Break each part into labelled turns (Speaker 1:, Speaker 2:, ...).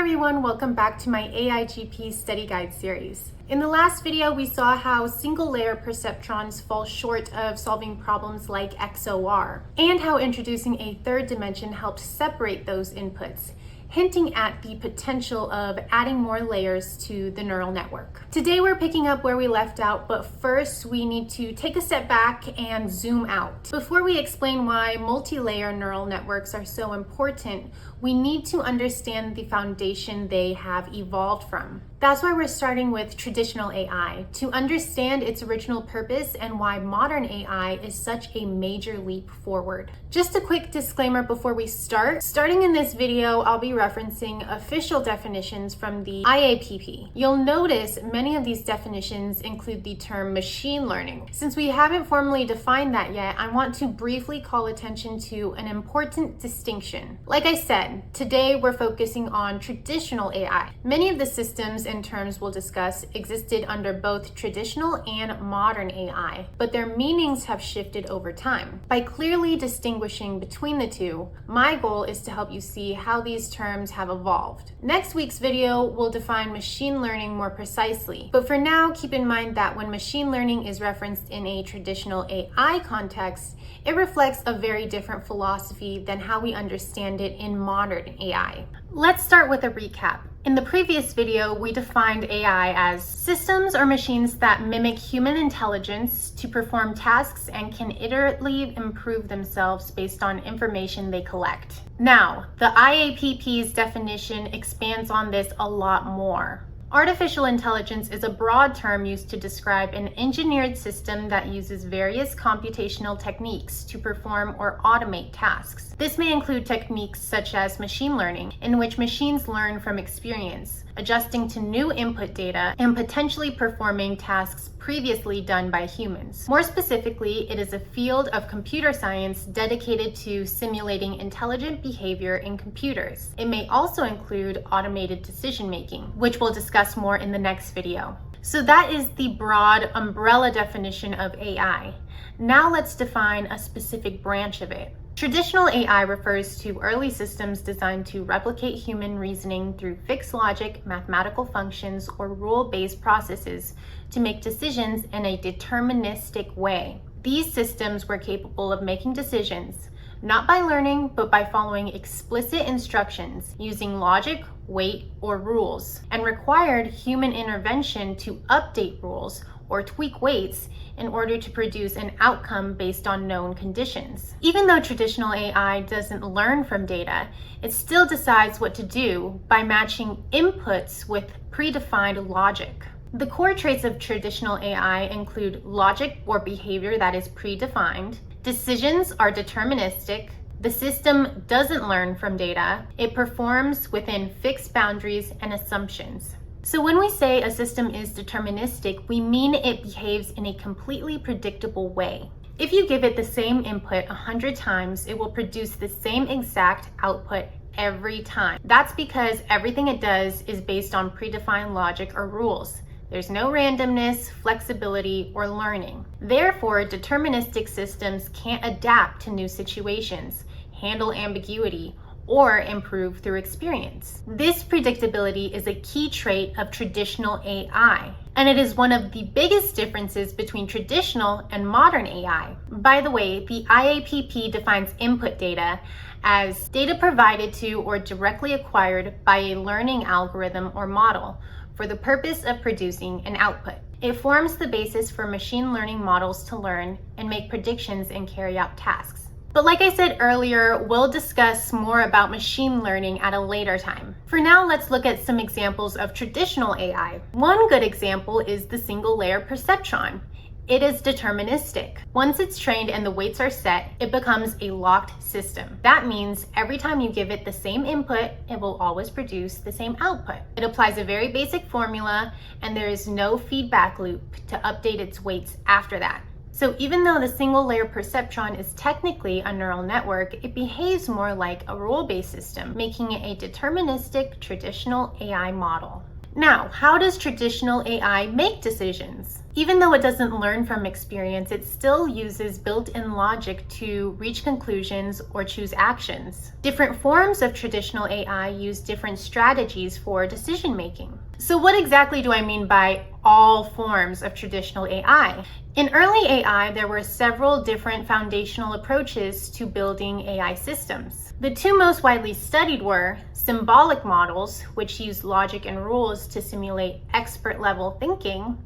Speaker 1: everyone, welcome back to my AIGP Study Guide series. In the last video, we saw how single-layer perceptrons fall short of solving problems like XOR, and how introducing a third dimension helped separate those inputs, hinting at the potential of adding more layers to the neural network. Today we're picking up where we left out, but first we need to take a step back and zoom out. Before we explain why multi-layer neural networks are so important, we need to understand the foundation they have evolved from. That's why we're starting with traditional AI, to understand its original purpose and why modern AI is such a major leap forward. Just a quick disclaimer before we start. Starting in this video, I'll be referencing official definitions from the IAPP. You'll notice many of these definitions include the term machine learning. Since we haven't formally defined that yet, I want to briefly call attention to an important distinction. Like I said, today we're focusing on traditional AI. Many of the systems and terms we'll discuss existed under both traditional and modern AI, but their meanings have shifted over time. By clearly distinguishing between the two, my goal is to help you see how these terms have evolved. Next week's video will define machine learning more precisely, but for now, keep in mind that when machine learning is referenced in a traditional AI context, it reflects a very different philosophy than how we understand it in modern AI. Let's start with a recap. In the previous video, we defined AI as systems or machines that mimic human intelligence to perform tasks and can iteratively improve themselves based on information they collect. Now, the IAPP's definition expands on this a lot more. Artificial intelligence is a broad term used to describe an engineered system that uses various computational techniques to perform or automate tasks. This may include techniques such as machine learning, in which machines learn from experience, adjusting to new input data, and potentially performing tasks previously done by humans. More specifically, it is a field of computer science dedicated to simulating intelligent behavior in computers. It may also include automated decision-making, which we'll discuss more in the next video. So that is the broad umbrella definition of AI. Now let's define a specific branch of it. Traditional AI refers to early systems designed to replicate human reasoning through fixed logic, mathematical functions, or rule-based processes to make decisions in a deterministic way. These systems were capable of making decisions, not by learning, but by following explicit instructions, using logic, weight, or rules, and required human intervention to update rules or tweak weights in order to produce an outcome based on known conditions. Even though traditional AI doesn't learn from data, it still decides what to do by matching inputs with predefined logic. The core traits of traditional AI include logic or behavior that is predefined, decisions are deterministic, the system doesn't learn from data, it performs within fixed boundaries and assumptions. So when we say a system is deterministic, we mean it behaves in a completely predictable way. If you give it the same input 100 times, it will produce the same exact output every time. That's because everything it does is based on predefined logic or rules. There's no randomness, flexibility, or learning. Therefore, deterministic systems can't adapt to new situations, handle ambiguity, or improve through experience. This predictability is a key trait of traditional AI, and it is one of the biggest differences between traditional and modern AI. By the way, the IAPP defines input data as data provided to or directly acquired by a learning algorithm or model for the purpose of producing an output. It forms the basis for machine learning models to learn and make predictions and carry out tasks. But like I said earlier, we'll discuss more about machine learning at a later time. For now, let's look at some examples of traditional AI. One good example is the single-layer perceptron. It is deterministic. Once it's trained and the weights are set, it becomes a locked system. That means every time you give it the same input, it will always produce the same output. It applies a very basic formula, and there is no feedback loop to update its weights after that. So even though the single-layer perceptron is technically a neural network, it behaves more like a rule-based system, making it a deterministic traditional AI model. Now, how does traditional AI make decisions? Even though it doesn't learn from experience, it still uses built-in logic to reach conclusions or choose actions. Different forms of traditional AI use different strategies for decision-making. So what exactly do I mean by all forms of traditional AI? In early AI, there were several different foundational approaches to building AI systems. The two most widely studied were symbolic models, which use logic and rules to simulate expert-level thinking,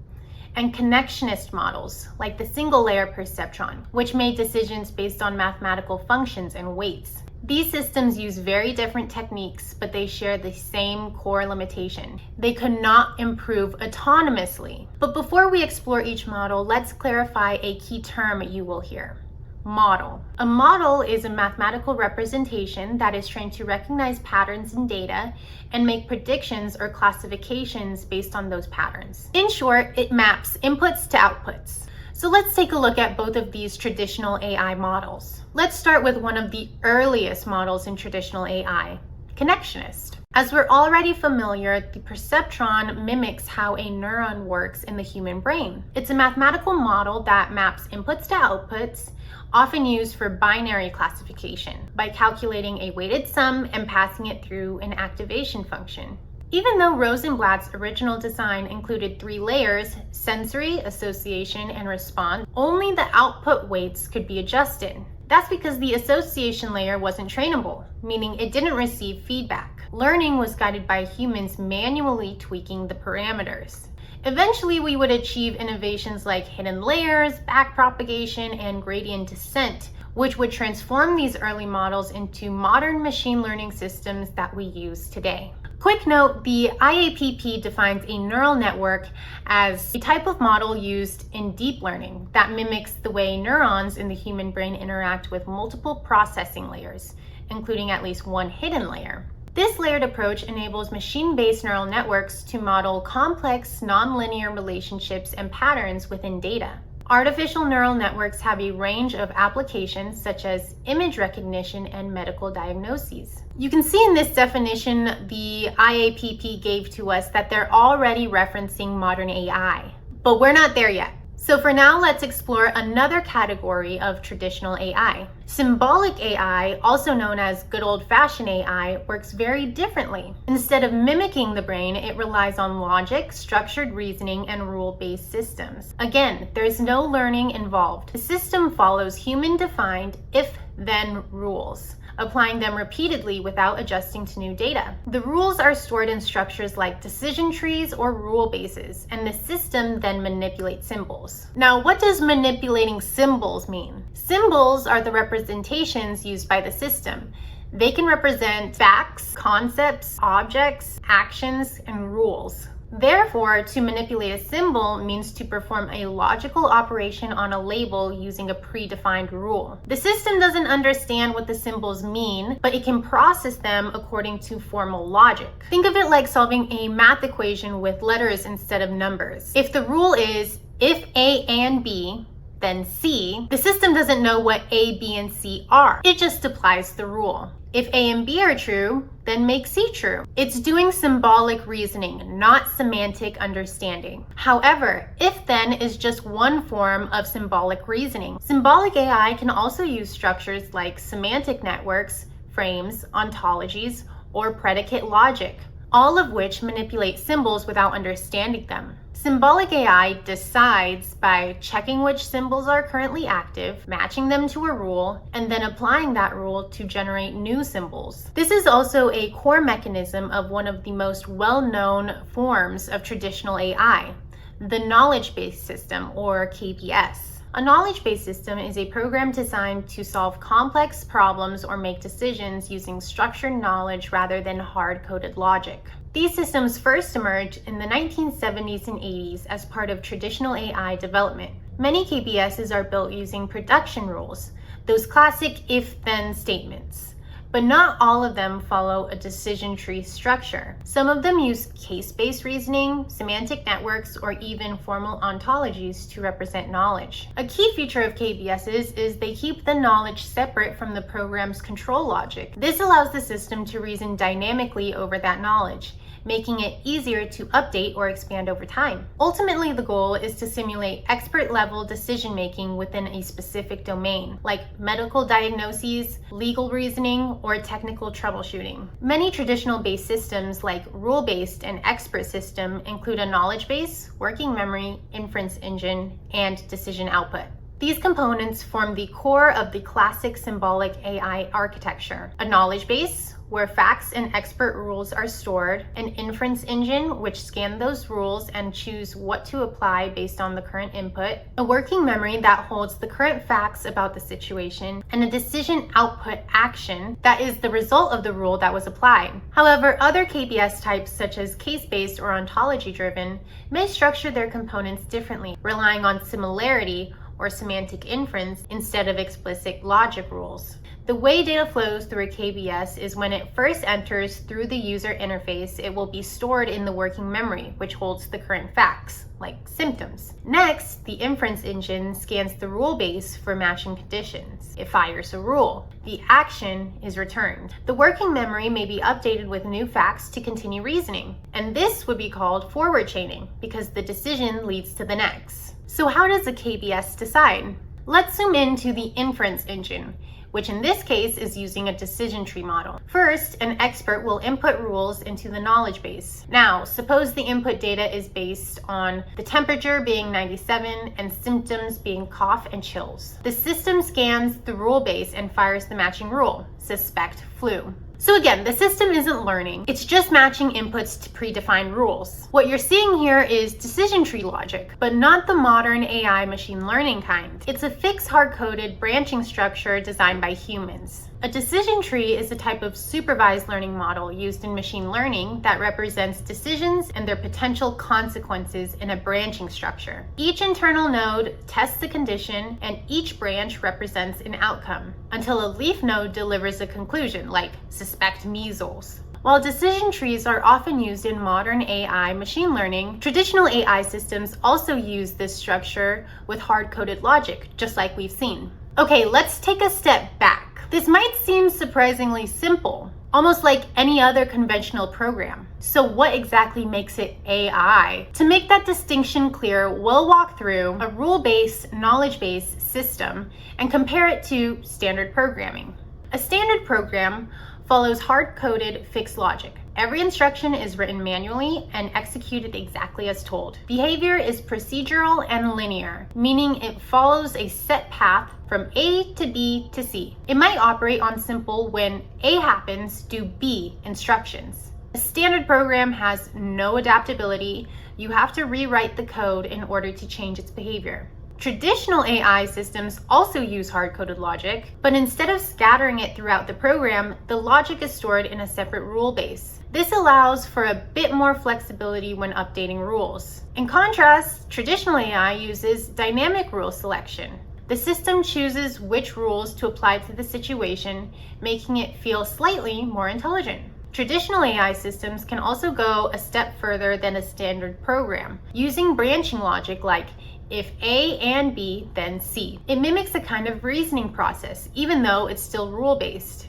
Speaker 1: and connectionist models, like the single-layer perceptron, which made decisions based on mathematical functions and weights. These systems use very different techniques, but they share the same core limitation. They could not improve autonomously. But before we explore each model, let's clarify a key term you will hear. Model. A model is a mathematical representation that is trained to recognize patterns in data and make predictions or classifications based on those patterns. In short, it maps inputs to outputs. So let's take a look at both of these traditional AI models. Let's start with one of the earliest models in traditional AI, connectionist. As we're already familiar, the perceptron mimics how a neuron works in the human brain. It's a mathematical model that maps inputs to outputs, often used for binary classification, by calculating a weighted sum and passing it through an activation function. Even though Rosenblatt's original design included 3 layers, sensory, association, and response, only the output weights could be adjusted. That's because the association layer wasn't trainable, meaning it didn't receive feedback. Learning was guided by humans manually tweaking the parameters. Eventually, we would achieve innovations like hidden layers, backpropagation, and gradient descent, which would transform these early models into modern machine learning systems that we use today. Quick note, the IAPP defines a neural network as a type of model used in deep learning that mimics the way neurons in the human brain interact with multiple processing layers, including at least one hidden layer. This layered approach enables machine-based neural networks to model complex, nonlinear relationships and patterns within data. Artificial neural networks have a range of applications such as image recognition and medical diagnoses. You can see in this definition the IAPP gave to us that they're already referencing modern AI, but we're not there yet. So for now, let's explore another category of traditional AI. Symbolic AI, also known as good old-fashioned AI, works very differently. Instead of mimicking the brain, it relies on logic, structured reasoning, and rule-based systems. Again, there's no learning involved. The system follows human-defined if-then rules, applying them repeatedly without adjusting to new data. The rules are stored in structures like decision trees or rule bases, and the system then manipulates symbols. Now, what does manipulating symbols mean? Symbols are the representations used by the system. They can represent facts, concepts, objects, actions, and rules. Therefore, to manipulate a symbol means to perform a logical operation on a label using a predefined rule. The system doesn't understand what the symbols mean, but it can process them according to formal logic. Think of it like solving a math equation with letters instead of numbers. If the rule is if A and B, then C, the system doesn't know what A, B, and C are. It just applies the rule. If A and B are true, then make C true. It's doing symbolic reasoning, not semantic understanding. However, if-then is just one form of symbolic reasoning. Symbolic AI can also use structures like semantic networks, frames, ontologies, or predicate logic, all of which manipulate symbols without understanding them. Symbolic AI decides by checking which symbols are currently active, matching them to a rule, and then applying that rule to generate new symbols. This is also a core mechanism of one of the most well-known forms of traditional AI, the knowledge-based system, or KBS. A knowledge-based system is a program designed to solve complex problems or make decisions using structured knowledge rather than hard-coded logic. These systems first emerged in the 1970s and 80s as part of traditional AI development. Many KBSs are built using production rules, those classic if-then statements. but not all of them follow a decision tree structure. Some of them use case-based reasoning, semantic networks, or even formal ontologies to represent knowledge. A key feature of KBSs is they keep the knowledge separate from the program's control logic. This allows the system to reason dynamically over that knowledge, making it easier to update or expand over time. Ultimately, the goal is to simulate expert-level decision-making within a specific domain, like medical diagnoses, legal reasoning, or technical troubleshooting. Many traditional-based systems, like rule-based and expert system, include a knowledge base, working memory, inference engine, and decision output. These components form the core of the classic symbolic AI architecture: a knowledge base, where facts and expert rules are stored, an inference engine which scans those rules and choose what to apply based on the current input, a working memory that holds the current facts about the situation, and a decision output action that is the result of the rule that was applied. However, other KBS types, such as case-based or ontology-driven, may structure their components differently, relying on similarity or semantic inference instead of explicit logic rules. The way data flows through a KBS is when it first enters through the user interface, it will be stored in the working memory, which holds the current facts, like symptoms. Next, the inference engine scans the rule base for matching conditions. It fires a rule. The action is returned. The working memory may be updated with new facts to continue reasoning, and this would be called forward chaining because the decision leads to the next. So how does a KBS decide? Let's zoom into the inference engine, which in this case is using a decision tree model. First, an expert will input rules into the knowledge base. Now, suppose the input data is based on the temperature being 97 and symptoms being cough and chills. The system scans the rule base and fires the matching rule: suspect flu. So again, the system isn't learning, it's just matching inputs to predefined rules. What you're seeing here is decision tree logic, but not the modern AI machine learning kind. It's a fixed hard-coded branching structure designed by humans. A decision tree is a type of supervised learning model used in machine learning that represents decisions and their potential consequences in a branching structure. Each internal node tests the condition, and each branch represents an outcome, until a leaf node delivers a conclusion, like suspect measles. While decision trees are often used in modern AI machine learning, traditional AI systems also use this structure with hard-coded logic, just like we've seen. Okay, let's take a step back. This might seem surprisingly simple, almost like any other conventional program. So what exactly makes it AI? To make that distinction clear, we'll walk through a rule-based, knowledge-based system and compare it to standard programming. A standard program follows hard-coded fixed logic. Every instruction is written manually and executed exactly as told. Behavior is procedural and linear, meaning it follows a set path from A to B to C. It might operate on simple when A happens, do B instructions. A standard program has no adaptability. You have to rewrite the code in order to change its behavior. Traditional AI systems also use hard-coded logic, but instead of scattering it throughout the program, the logic is stored in a separate rule base. This allows for a bit more flexibility when updating rules. In contrast, traditional AI uses dynamic rule selection. The system chooses which rules to apply to the situation, making it feel slightly more intelligent. Traditional AI systems can also go a step further than a standard program, using branching logic like if A and B, then C. It mimics a kind of reasoning process, even though it's still rule-based.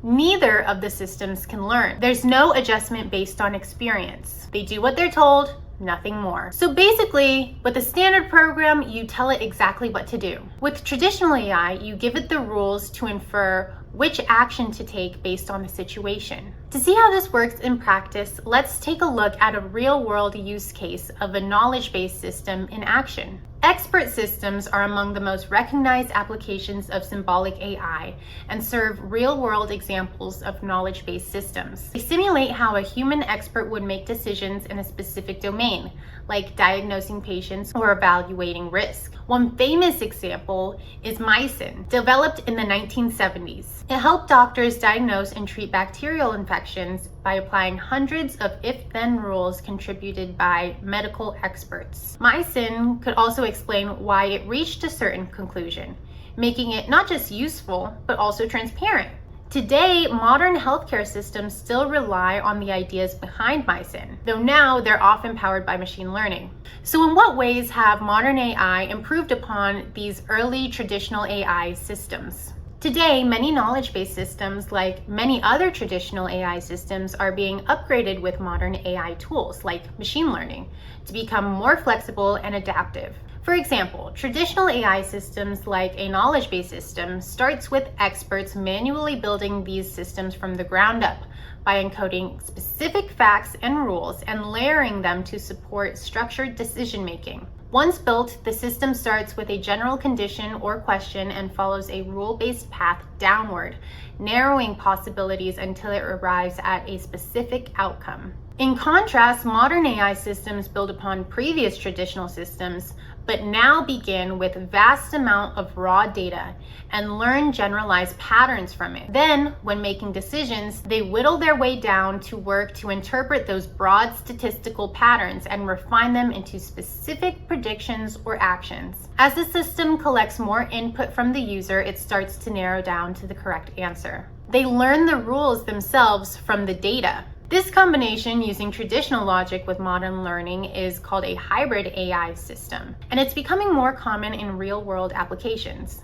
Speaker 1: Neither of the systems can learn. There's no adjustment based on experience. They do what they're told, nothing more. So basically, with a standard program, you tell it exactly what to do. With traditional AI, you give it the rules to infer which action to take based on the situation. To see how this works in practice, let's take a look at a real-world use case of a knowledge-based system in action. Expert systems are among the most recognized applications of symbolic AI and serve real-world examples of knowledge-based systems. They simulate how a human expert would make decisions in a specific domain, like diagnosing patients or evaluating risk. One famous example is mycin, developed in the 1970s. It helped doctors diagnose and treat bacterial infections by applying hundreds of if-then rules contributed by medical experts. Mycin could also explain why it reached a certain conclusion, making it not just useful, but also transparent. Today, modern healthcare systems still rely on the ideas behind mycin, though now they're often powered by machine learning. So in what ways have modern AI improved upon these early traditional AI systems? Today, many knowledge-based systems, like many other traditional AI systems, are being upgraded with modern AI tools, like machine learning, to become more flexible and adaptive. For example, traditional AI systems like a knowledge-based system starts with experts manually building these systems from the ground up by encoding specific facts and rules and layering them to support structured decision-making. Once built, the system starts with a general condition or question and follows a rule-based path downward, narrowing possibilities until it arrives at a specific outcome. In contrast, modern AI systems build upon previous traditional systems, but now begin with vast amount of raw data and learn generalized patterns from it. Then, when making decisions, they whittle their way down to work to interpret those broad statistical patterns and refine them into specific predictions or actions. As the system collects more input from the user, it starts to narrow down to the correct answer. They learn the rules themselves from the data. This combination using traditional logic with modern learning is called a hybrid AI system, and it's becoming more common in real-world applications.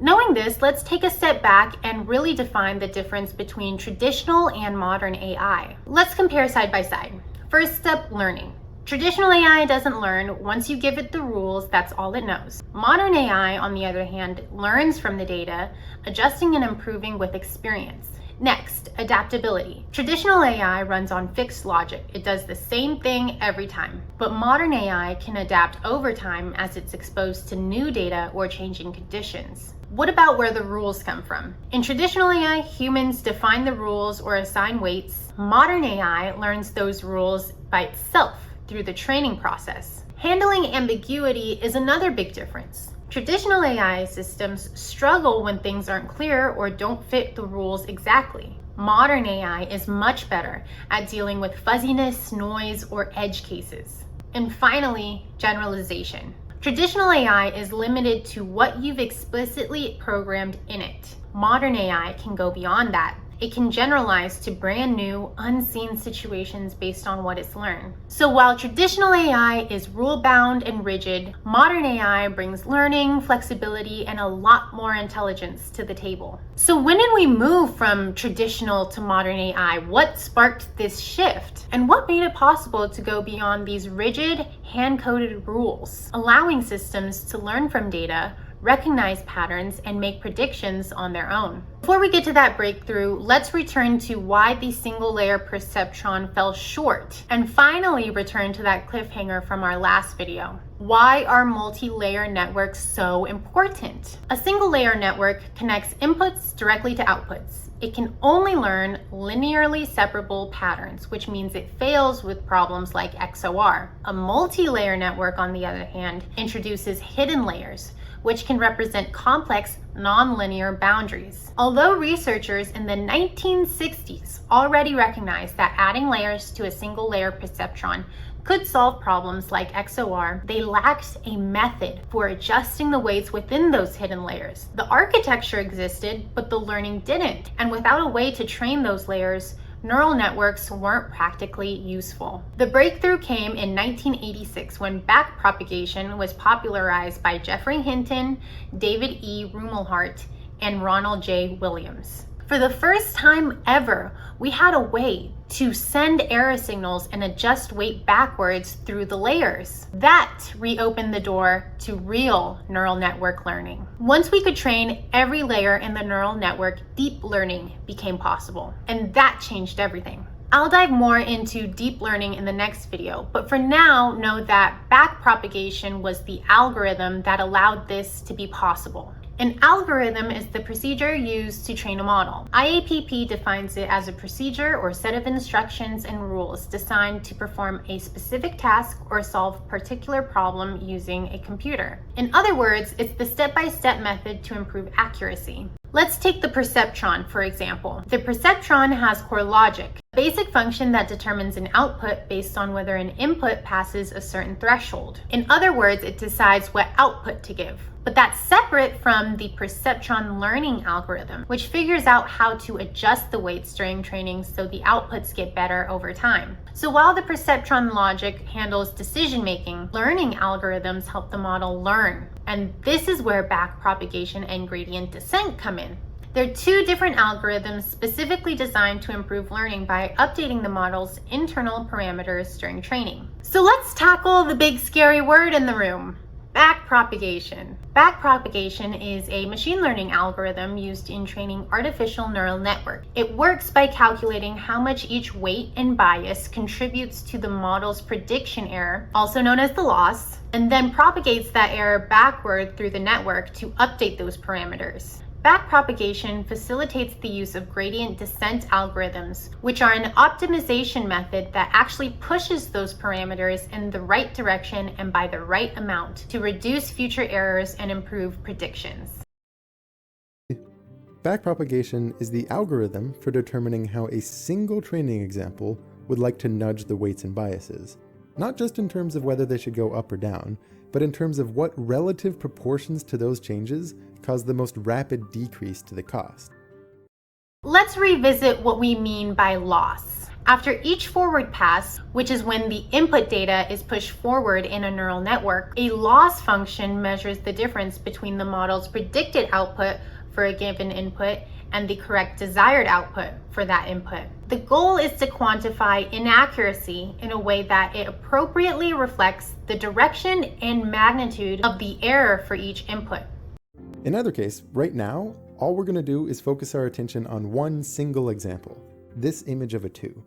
Speaker 1: Knowing this, let's take a step back and really define the difference between traditional and modern AI. Let's compare side by side. First up, learning. Traditional AI doesn't learn. Once you give it the rules, that's all it knows. Modern AI, on the other hand, learns from the data, adjusting and improving with experience. Next, adaptability. Traditional AI runs on fixed logic. It does the same thing every time. But modern AI can adapt over time as it's exposed to new data or changing conditions. What about where the rules come from? In traditional AI, humans define the rules or assign weights. Modern AI learns those rules by itself through the training process. Handling ambiguity is another big difference. Traditional AI systems struggle when things aren't clear or don't fit the rules exactly. Modern AI is much better at dealing with fuzziness, noise, or edge cases. And finally, generalization. Traditional AI is limited to what you've explicitly programmed in it. Modern AI can go beyond that. It can generalize to brand new, unseen situations based on what it's learned. So while traditional AI is rule-bound and rigid, modern AI brings learning, flexibility, and a lot more intelligence to the table. So when did we move from traditional to modern AI? What sparked this shift? And what made it possible to go beyond these rigid, hand-coded rules, allowing systems to learn from data, recognize patterns, and make predictions on their own? Before we get to that breakthrough, let's return to why the single-layer perceptron fell short, and finally return to that cliffhanger from our last video. Why are multi-layer networks so important? A single-layer network connects inputs directly to outputs. It can only learn linearly separable patterns, which means it fails with problems like XOR. A multi-layer network, on the other hand, introduces hidden layers, which can represent complex, nonlinear boundaries. Although researchers in the 1960s already recognized that adding layers to a single-layer perceptron could solve problems like XOR, they lacked a method for adjusting the weights within those hidden layers. The architecture existed, but the learning didn't, and without a way to train those layers, neural networks weren't practically useful. The breakthrough came in 1986 when backpropagation was popularized by Geoffrey Hinton, David E. Rumelhart, and Ronald J. Williams. For the first time ever, we had a way to send error signals and adjust weight backwards through the layers. That reopened the door to real neural network learning. Once we could train every layer in the neural network, deep learning became possible, and that changed everything. I'll dive more into deep learning in the next video, but for now, know that backpropagation was the algorithm that allowed this to be possible. An algorithm is the procedure used to train a model. IAPP defines it as a procedure or set of instructions and rules designed to perform a specific task or solve a particular problem using a computer. In other words, it's the step-by-step method to improve accuracy. Let's take the perceptron, for example. The perceptron has core logic, a basic function that determines an output based on whether an input passes a certain threshold. In other words, it decides what output to give. But that's separate from the perceptron learning algorithm, which figures out how to adjust the weights during training so the outputs get better over time. So while the perceptron logic handles decision making, learning algorithms help the model learn. And this is where backpropagation and gradient descent come in. They're two different algorithms specifically designed to improve learning by updating the model's internal parameters during training. So let's tackle the big scary word in the room. Backpropagation. Backpropagation is a machine learning algorithm used in training artificial neural networks. It works by calculating how much each weight and bias contributes to the model's prediction error, also known as the loss, and then propagates that error backward through the network to update those parameters. Backpropagation facilitates the use of gradient descent algorithms, which are an optimization method that actually pushes those parameters in the right direction and by the right amount to reduce future errors and improve predictions.
Speaker 2: Backpropagation is the algorithm for determining how a single training example would like to nudge the weights and biases, not just in terms of whether they should go up or down, but in terms of what relative proportions to those changes cause the most rapid decrease to the cost.
Speaker 1: Let's revisit what we mean by loss. After each forward pass, which is when the input data is pushed forward in a neural network, a loss function measures the difference between the model's predicted output for a given input and the correct desired output for that input. The goal is to quantify inaccuracy in a way that it appropriately reflects the direction and magnitude of the error for each input.
Speaker 2: In either case, right now, all we're going to do is focus our attention on one single example, this image of a 2.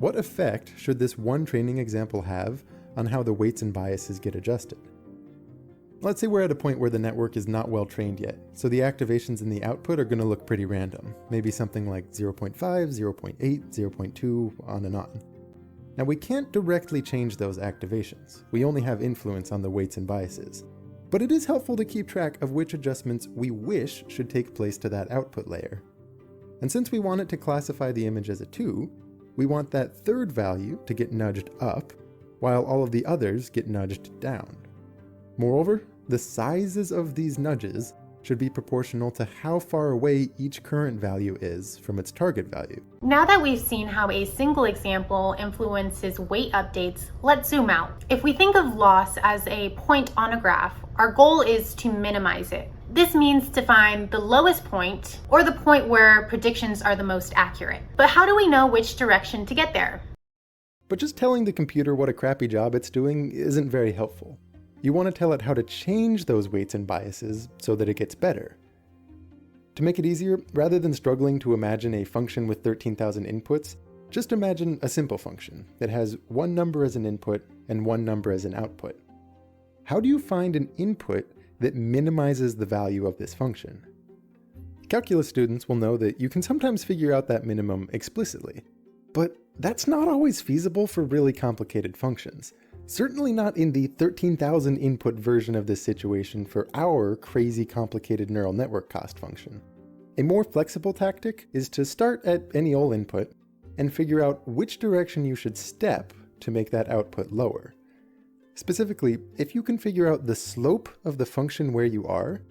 Speaker 2: What effect should this one training example have on how the weights and biases get adjusted? Let's say we're at a point where the network is not well trained yet, so the activations in the output are going to look pretty random, maybe something like 0.5, 0.8, 0.2, on and on. Now we can't directly change those activations, we only have influence on the weights and biases. But it is helpful to keep track of which adjustments we wish should take place to that output layer. And since we want it to classify the image as a 2, we want that third value to get nudged up, while all of the others get nudged down. Moreover, the sizes of these nudges should be proportional to how far away each current value is from its target value.
Speaker 1: Now that we've seen how a single example influences weight updates, let's zoom out. If we think of loss as a point on a graph, our goal is to minimize it. This means to find the lowest point, or the point where predictions are the most accurate. But how do we know which direction to get there?
Speaker 2: But just telling the computer what a crappy job it's doing isn't very helpful. You want to tell it how to change those weights and biases so that it gets better. To make it easier, rather than struggling to imagine a function with 13,000 inputs, just imagine a simple function that has one number as an input and one number as an output. How do you find an input that minimizes the value of this function? Calculus students will know that you can sometimes figure out that minimum explicitly, but that's not always feasible for really complicated functions. Certainly not in the 13,000 input version of this situation for our crazy complicated neural network cost function. A more flexible tactic is to start at any old input and figure out which direction you should step to make that output lower. Specifically, if you can figure out the slope of the function where you are,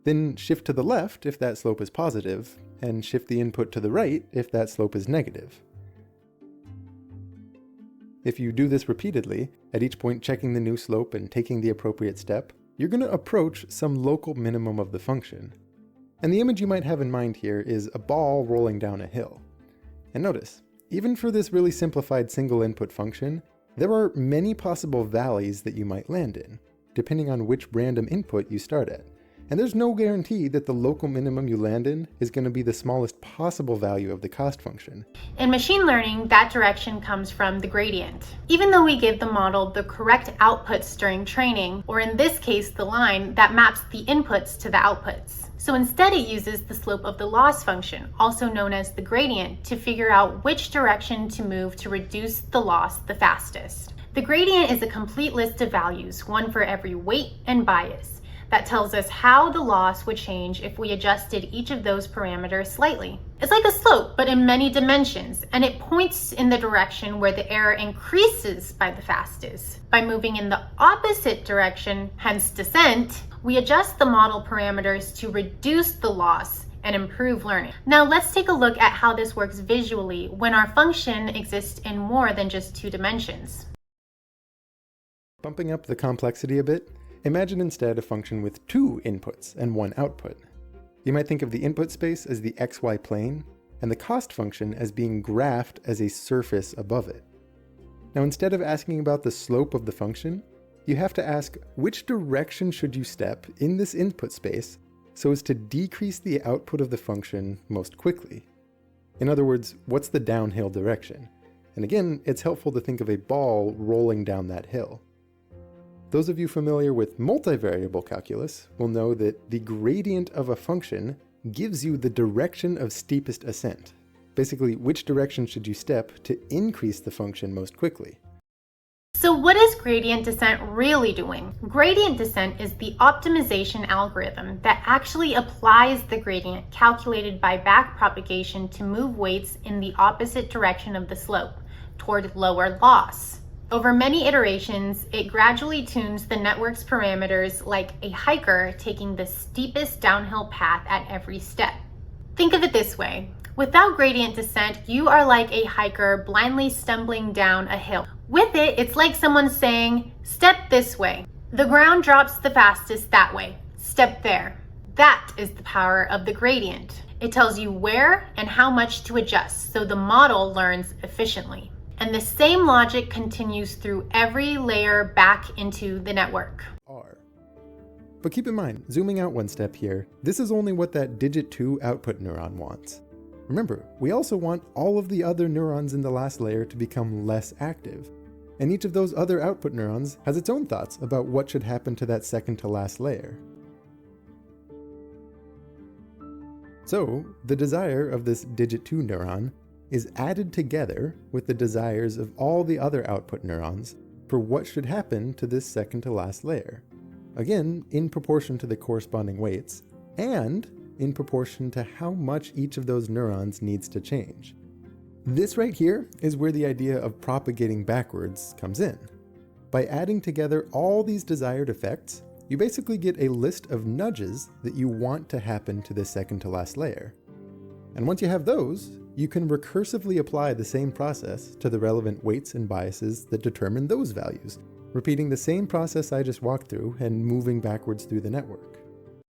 Speaker 2: then shift to the left if that slope is positive, and shift the input to the right if that slope is negative. If you do this repeatedly, at each point checking the new slope and taking the appropriate step, you're going to approach some local minimum of the function. And the image you might have in mind here is a ball rolling down a hill. And notice, even for this really simplified single input function, there are many possible valleys that you might land in, depending on which random input you start at. And there's no guarantee that the local minimum you land in is going to be the smallest possible value of the cost function.
Speaker 1: In machine learning, that direction comes from the gradient. Even though we give the model the correct outputs during training, or in this case, the line that maps the inputs to the outputs. So instead it uses the slope of the loss function, also known as the gradient, to figure out which direction to move to reduce the loss the fastest. The gradient is a complete list of values, one for every weight and bias. that tells us how the loss would change if we adjusted each of those parameters slightly. It's like a slope, but in many dimensions, and it points in the direction where the error increases by the fastest. By moving in the opposite direction, hence descent, we adjust the model parameters to reduce the loss and improve learning. Now let's take a look at how this works visually when our function exists in more than just 2 dimensions.
Speaker 2: Bumping up the complexity a bit, imagine instead a function with 2 inputs and 1 output. You might think of the input space as the xy plane, and the cost function as being graphed as a surface above it. Now instead of asking about the slope of the function, you have to ask which direction should you step in this input space so as to decrease the output of the function most quickly. In other words, what's the downhill direction? And again, it's helpful to think of a ball rolling down that hill. Those of you familiar with multivariable calculus will know that the gradient of a function gives you the direction of steepest ascent. Basically, which direction should you step to increase the function most quickly?
Speaker 1: So what is gradient descent really doing? Gradient descent is the optimization algorithm that actually applies the gradient calculated by backpropagation to move weights in the opposite direction of the slope, toward lower loss. Over many iterations, it gradually tunes the network's parameters like a hiker taking the steepest downhill path at every step. Think of it this way. Without gradient descent, you are like a hiker blindly stumbling down a hill. With it, it's like someone saying, step this way. The ground drops the fastest that way. Step there. That is the power of the gradient. It tells you where and how much to adjust so the model learns efficiently. And the same logic continues through every layer back into the network.
Speaker 2: But keep in mind, zooming out one step here, this is only what that digit 2 output neuron wants. Remember, we also want all of the other neurons in the last layer to become less active. And each of those other output neurons has its own thoughts about what should happen to that second to last layer. So, the desire of this digit 2 neuron is added together with the desires of all the other output neurons for what should happen to this second to last layer. Again, in proportion to the corresponding weights, and in proportion to how much each of those neurons needs to change. This right here is where the idea of propagating backwards comes in. By adding together all these desired effects, you basically get a list of nudges that you want to happen to the second to last layer. And once you have those, you can recursively apply the same process to the relevant weights and biases that determine those values, repeating the same process I just walked through and moving backwards through the network.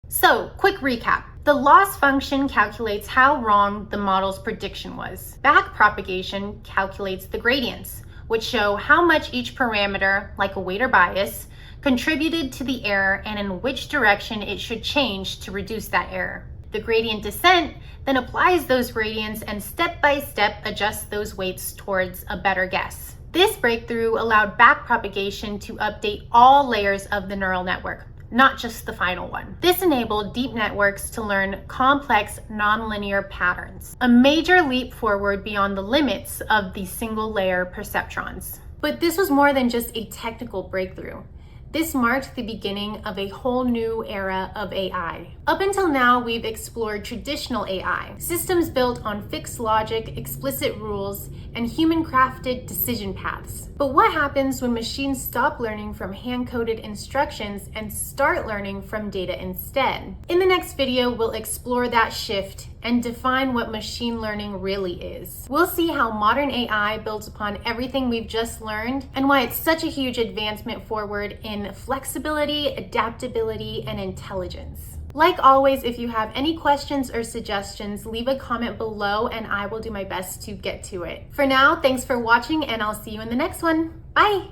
Speaker 1: So, quick recap. The loss function calculates how wrong the model's prediction was. Backpropagation calculates the gradients, which show how much each parameter, like a weight or bias, contributed to the error and in which direction it should change to reduce that error. The gradient descent then applies those gradients and step-by-step adjusts those weights towards a better guess. This breakthrough allowed backpropagation to update all layers of the neural network, not just the final one. This enabled deep networks to learn complex nonlinear patterns, a major leap forward beyond the limits of the single-layer perceptrons. But this was more than just a technical breakthrough. This marked the beginning of a whole new era of AI. Up until now, we've explored traditional AI, systems built on fixed logic, explicit rules, and human-crafted decision paths. But what happens when machines stop learning from hand-coded instructions and start learning from data instead? In the next video, we'll explore that shift and define what machine learning really is. We'll see how modern AI builds upon everything we've just learned and why it's such a huge advancement forward in flexibility, adaptability, and intelligence. Like always, if you have any questions or suggestions, leave a comment below and I will do my best to get to it. For now, thanks for watching and I'll see you in the next one. Bye!